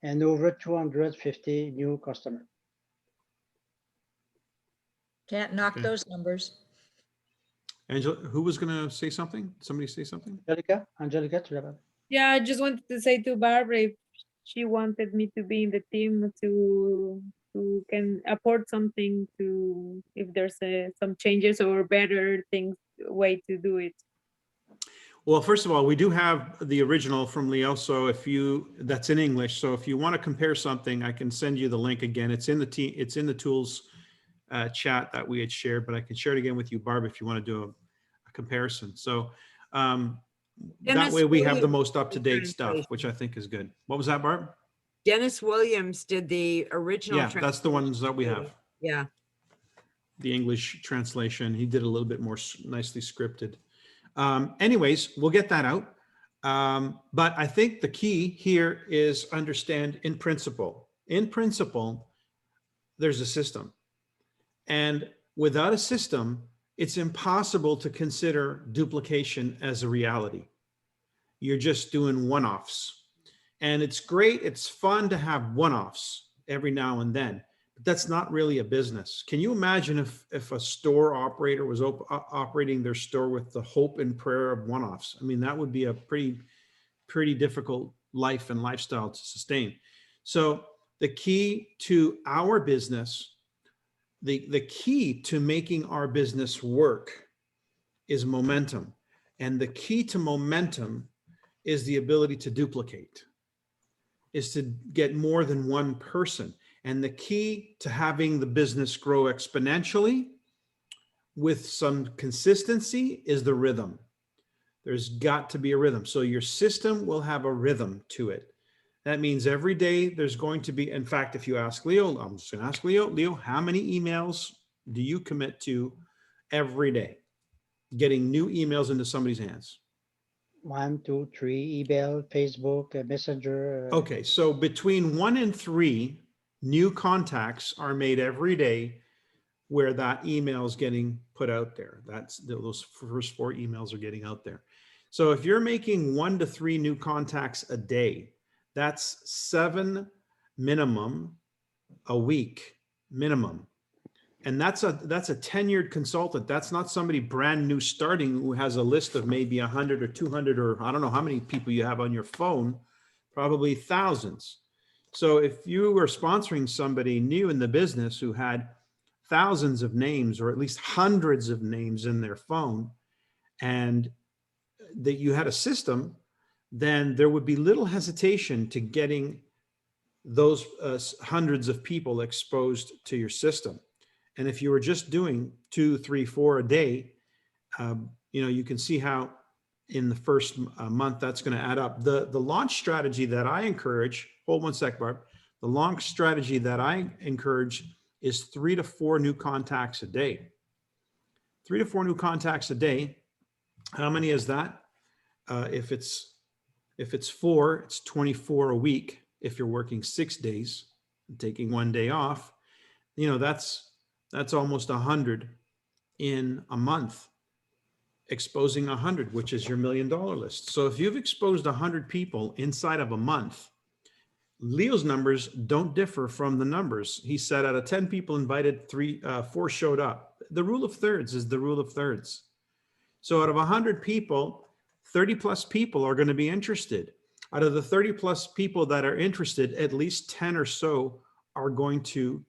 and over 250 new customer. can't knock Okay. those numbers. Angela, who was going to say something? Somebody say something? Angelica, to that. Yeah, I just wanted to say to Barbara, if she wanted me to be in the team to can afford something, to if there's some changes or better things, way to do it. Well, first of all, we do have the original from Leo. So that's in English. So if you want to compare something, I can send you the link again. It's in the tools chat that we had shared, but I can share it again with you, Barb, if you want to do a comparison. So that way we have the most up-to-date stuff, which I think is good. What was that, Barb? Dennis Williams did the original. Yeah, that's the ones that we have. Yeah. The English translation. He did a little bit more nicely scripted. Anyways, we'll get that out. But I think the key here is understand in principle. In principle, there's a system. And without a system, it's impossible to consider duplication as a reality. You're just doing one-offs. And it's great, it's fun to have one-offs every now and then, but that's not really a business. Can you imagine if a store operator was operating their store with the hope and prayer of one-offs? I mean, that would be a pretty difficult life and lifestyle to sustain. So the key to our business, the key to making our business work is momentum. And the key to momentum is the ability to duplicate, is to get more than one person. And the key to having the business grow exponentially with some consistency is the rhythm. There's got to be a rhythm. So your system will have a rhythm to it. That means every day there's going to be, in fact, if you ask Leo, I'm just going to ask Leo, how many emails do you commit to every day? Getting new emails into somebody's hands. 1, 2, 3, email, Facebook, Messenger. Okay, so between 1 and 3 new contacts are made every day where that email is getting put out there. That's those first 4 emails are getting out there. So if you're making 1 to 3 new contacts a day, that's 7 minimum a week minimum. And that's a tenured consultant. That's not somebody brand new starting who has a list of maybe 100 or 200, or I don't know how many people you have on your phone, probably thousands. So if you were sponsoring somebody new in the business who had thousands of names, or at least hundreds of names in their phone, and that you had a system, then there would be little hesitation to getting those hundreds of people exposed to your system. And if you were just doing 2, 3, 4 a day, you can see how in the first month that's going to add up. The launch strategy that I encourage, hold one sec, Barb. The launch strategy that I encourage is 3 to 4 new contacts a day. 3 to 4 new contacts a day. How many is that? If it's 4, it's 24 a week. if you're working 6 days, taking 1 day off, you know, that's almost 100 in a month, exposing 100, which is your $1 million list. So if you've exposed 100 people inside of a month, Leo's numbers don't differ from the numbers. He said out of 10 people invited, 4 showed up. The rule of thirds is the rule of thirds. So out of 100 people, 30 plus people are going to be interested. Out of the 30 plus people that are interested, at least 10 or so are going to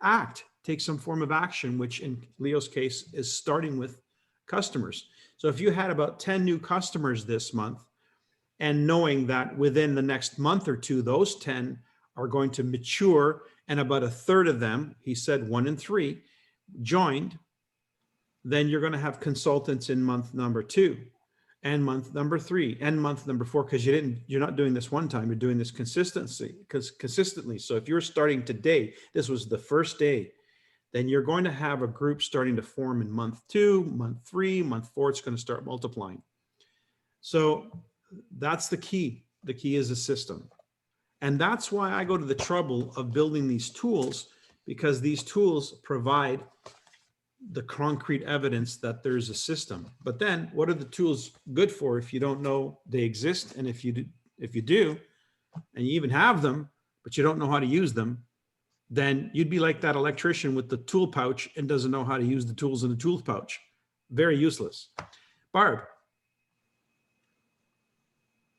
act, take some form of action, which in Leo's case is starting with customers. So if you had about 10 new customers this month, and knowing that within the next month or two, those 10 are going to mature, and about a third of them, he said 1 in 3, joined, then you're going to have consultants in month number 2 and month number 3 and month number 4, because you're not doing this one time, you're doing this consistently. So if you're starting today, this was the first day, then you're going to have a group starting to form in month 2, month 3, month 4, it's going to start multiplying. So that's the key. The key is a system. And that's why I go to the trouble of building these tools, because these tools provide the concrete evidence that there's a system. But then what are the tools good for if you don't know they exist? And if you do, and you even have them, but you don't know how to use them, then you'd be like that electrician with the tool pouch and doesn't know how to use the tools in the tool pouch. Very useless. Barb.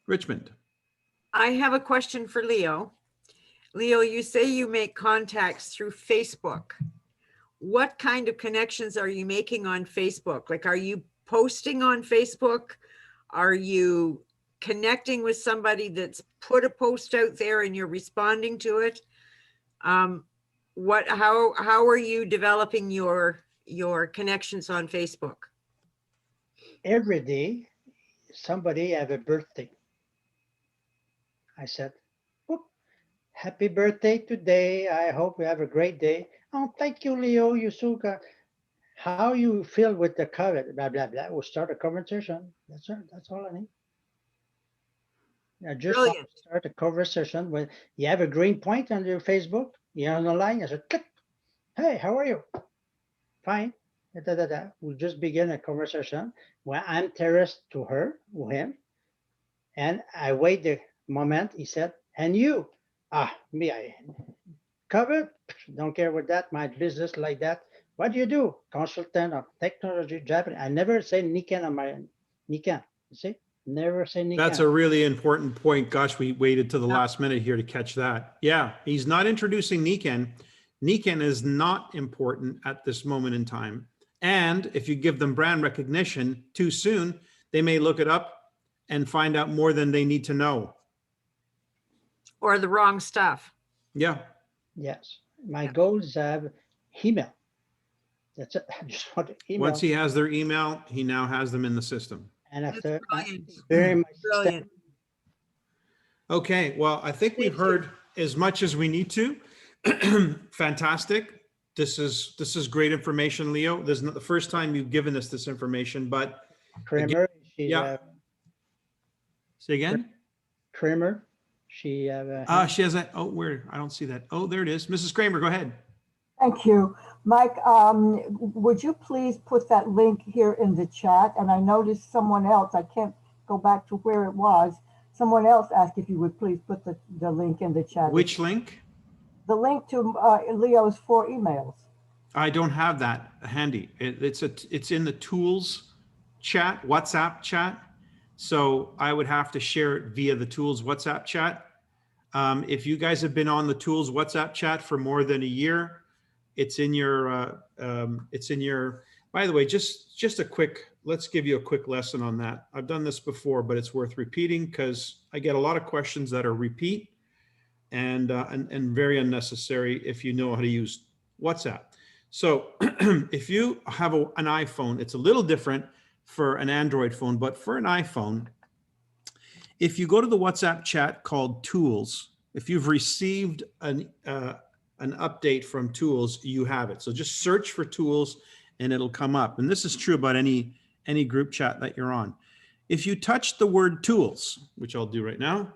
Richmond. I have a question for Leo. Leo, you say you make contacts through Facebook. What kind of connections are you making on Facebook? Like, are you posting on Facebook? Are you connecting with somebody that's put a post out there and you're responding to it? How are you developing your connections on Facebook? Every day, somebody have a birthday. I said, "Whoop, happy birthday today. I hope you have a great day. Oh, thank you, Leo. You so good. How you feel with the COVID? Blah, blah, blah." We'll start a conversation. That's it. That's all I need. I just want Brilliant. to start a conversation. When you have a green point on your Facebook, you're on the line. I said, click. Hey, how are you? Fine. Da, da, da, da. We'll just begin a conversation where I'm interested to her or him. And I wait the moment he said, and you? Me, I covered. Don't care with that. My business like that. What do you do? Consultant of technology, Japan. I never say Nikan on my Nikan. You see? Never say Nikan. That's a really important point. Gosh, we waited to the Yeah. last minute here to catch that. Yeah, he's not introducing Nikan. Nikan is not important at this moment in time. And if you give them brand recognition too soon, they may look it up and find out more than they need to know. Or the wrong stuff. Yeah. Yes. My goal is to have email. That's it. I just want to email. Once he has their email, he now has them in the system. And That's after brilliant. very much Brilliant. Okay, well, I think we've Thank you. heard as much as we need to. Fantastic. This is great information, Leo. This is not the first time you've given us this information, but Kramer, she yeah. Say again? Kramer, she have She has a, oh, where? I don't see that. Oh, there it is. Mrs. Kramer, go ahead. Thank you. Mike, would you please put that link here in the chat? And I noticed someone else, I can't go back to where it was. Someone else asked if you would please put the link in the chat. Which link? The link to Leo's 4 emails. I don't have that handy. It's in the tools chat, WhatsApp chat. So I would have to share it via the tools WhatsApp chat. If you guys have been on the tools WhatsApp chat for more than a year, it's in your, by the way, just a quick, let's give you a quick lesson on that. I've done this before, but it's worth repeating because I get a lot of questions that are repeat and very unnecessary if you know how to use WhatsApp. So if you have an iPhone, it's a little different for an Android phone, but for an iPhone, if you go to the WhatsApp chat called Tools, if you've received an update from Tools, you have it. So just search for Tools and it'll come up. And this is true about any group chat that you're on. If you touch the word Tools, which I'll do right now,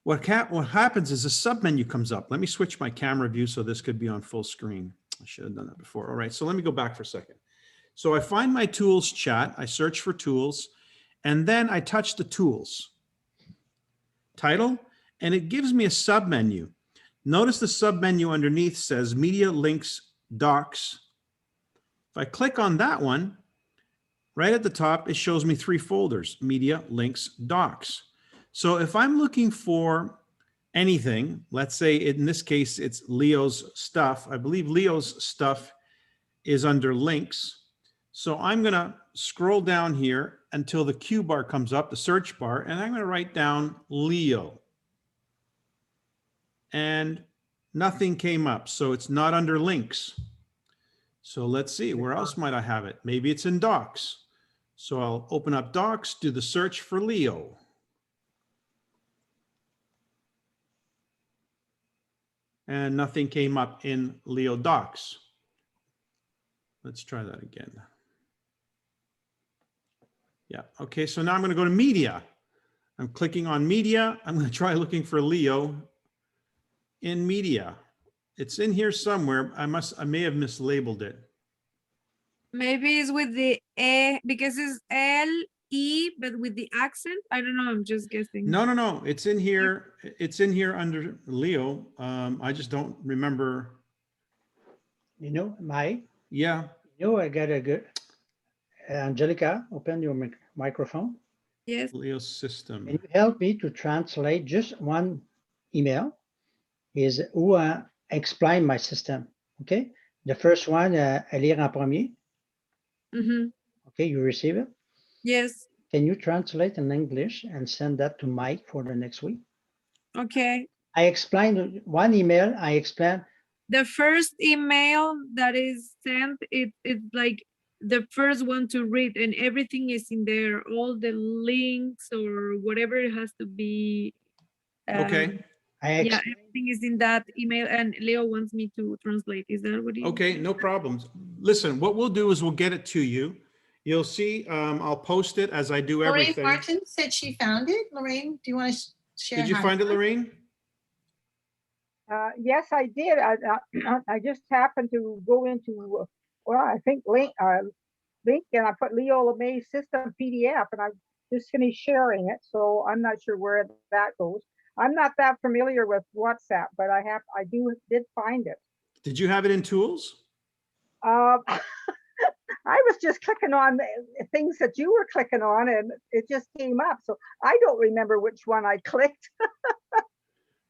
what happens is a submenu comes up. Let me switch my camera view so this could be on full screen. I should have done that before. All right, so let me go back for a second. So I find my tools chat, I search for tools, and then I touch the tools title, and it gives me a submenu. Notice the submenu underneath says Media, Links, Docs. If I click on that one, right at the top, it shows me 3 folders, Media, Links, Docs. So if I'm looking for anything, let's say in this case, it's Leo's stuff. I believe Leo's stuff is under links. So I'm gonna scroll down here until the Q bar comes up, the search bar, and I'm gonna write down Leo. And nothing came up, so it's not under links. So let's see, where else might I have it? Maybe it's in Docs. So I'll open up Docs, do the search for Leo. And nothing came up in Leo Docs. Let's try that again. Yeah, okay, so now I'm gonna go to Media. I'm clicking on Media. I'm gonna try looking for Leo in Media. It's in here somewhere. I may have mislabeled it. Maybe it's with the E, because it's L-E, but with the accent. I don't know, I'm just guessing. No, it's in here. It's in here under Leo. I just don't remember. You know, Mike, Yeah, you know, I got a good, Angelica, open your microphone. Yes. Leo system. Can you help me to translate just one email? Is où explain my system, okay? The first one, à lire en premier. Mm-hmm. Okay, you receive it. Yes. Can you translate in English and send that to Mike for the next week? Okay. I explained one email, I explained, The first email that is sent, it's like the first one to read, and everything is in there, all the links or whatever it has to be. Okay, I Yeah, explained, everything is in that email, and Leo wants me to translate. Is that what he? okay, no problems. Listen, what we'll do is we'll get it to you. You'll see, I'll post it as I do Lorraine everything. Martin said she found it. Lorraine, do you want to share? Did you how find it, found Lorraine? Yes, I did. I just happened to go into, well, I think link, and I put Leo Lemay system PDF, and I just finished sharing it. So I'm not sure where that goes. I'm not that familiar with WhatsApp, but I did find it. Did you have it in tools? I was just clicking on the things that you were clicking on, and it just came up. So I don't remember which one I clicked.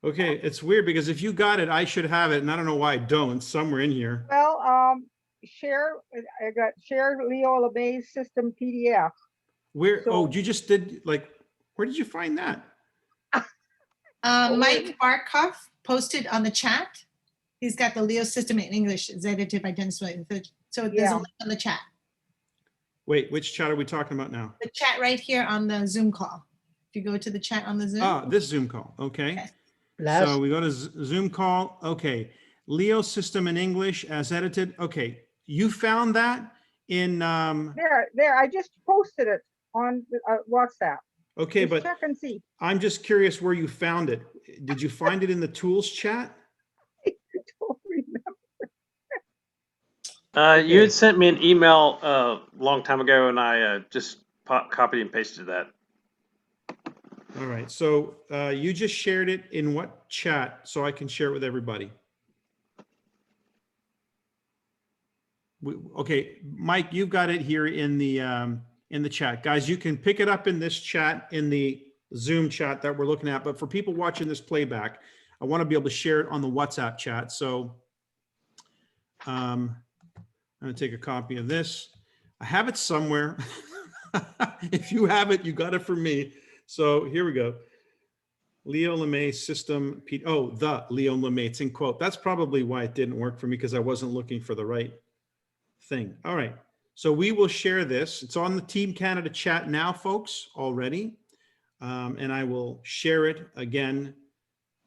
Okay, it's weird because if you got it, I should have it, and I don't know why I don't. It's somewhere in here. Well, I got share Leo Lemay system PDF. Where? So- Oh, you just did like? Where did you find that? Mike Barkoff posted on the chat. He's got the Leo system in English, Executive Identity. So there's a Yeah. link on the chat. Wait, which chat are we talking about now? The chat right here on the Zoom call. If you go to the chat on the Zoom. Ah, this Zoom call. Okay. Yes. last, So we go to Zoom call. Okay. Leo system in English as edited. Okay. You found that in, There, I just posted it on WhatsApp. okay, Just but check and see. I'm just curious where you found it. Did you find it in the tools chat? I don't remember. You had sent me an email a long time ago, and I just copied and pasted that. All right. So you just shared it in what chat so I can share it with everybody? Okay, Mike, you've got it here in the chat. Guys, you can pick it up in this chat, in the Zoom chat that we're looking at. But for people watching this playback, I want to be able to share it on the WhatsApp chat. So I'm going to take a copy of this. I have it somewhere. If you have it, you got it from me. So here we go. Leo Lemay system. The Leo Lemay. It's in quote. That's probably why it didn't work for me, because I wasn't looking for the right thing. All right. So we will share this. It's on the Team Canada chat now, folks, already. And I will share it again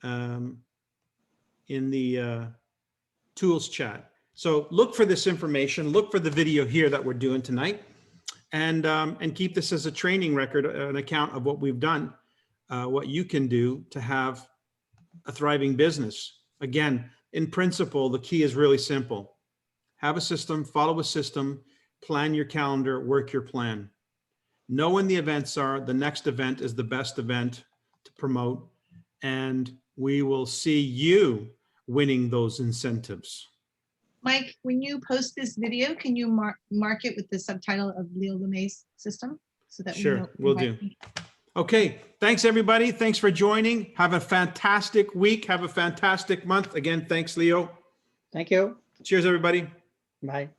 in the tools chat. So look for this information. Look for the video here that we're doing tonight, and keep this as a training record, an account of what we've done. what you can do to have a thriving business. Again, in principle, the key is really simple. Have a system, follow a system, plan your calendar, work your plan. Know when the events are. The next event is the best event to promote, and we will see you winning those incentives. Mike, when you post this video, can you mark it with the subtitle of Leo Lemay's system? So that we know. Sure, will do. Okay, thanks everybody. Thanks for joining. Have a fantastic week. Have a fantastic month. Again, thanks, Leo. Thank you. Cheers, everybody. Bye.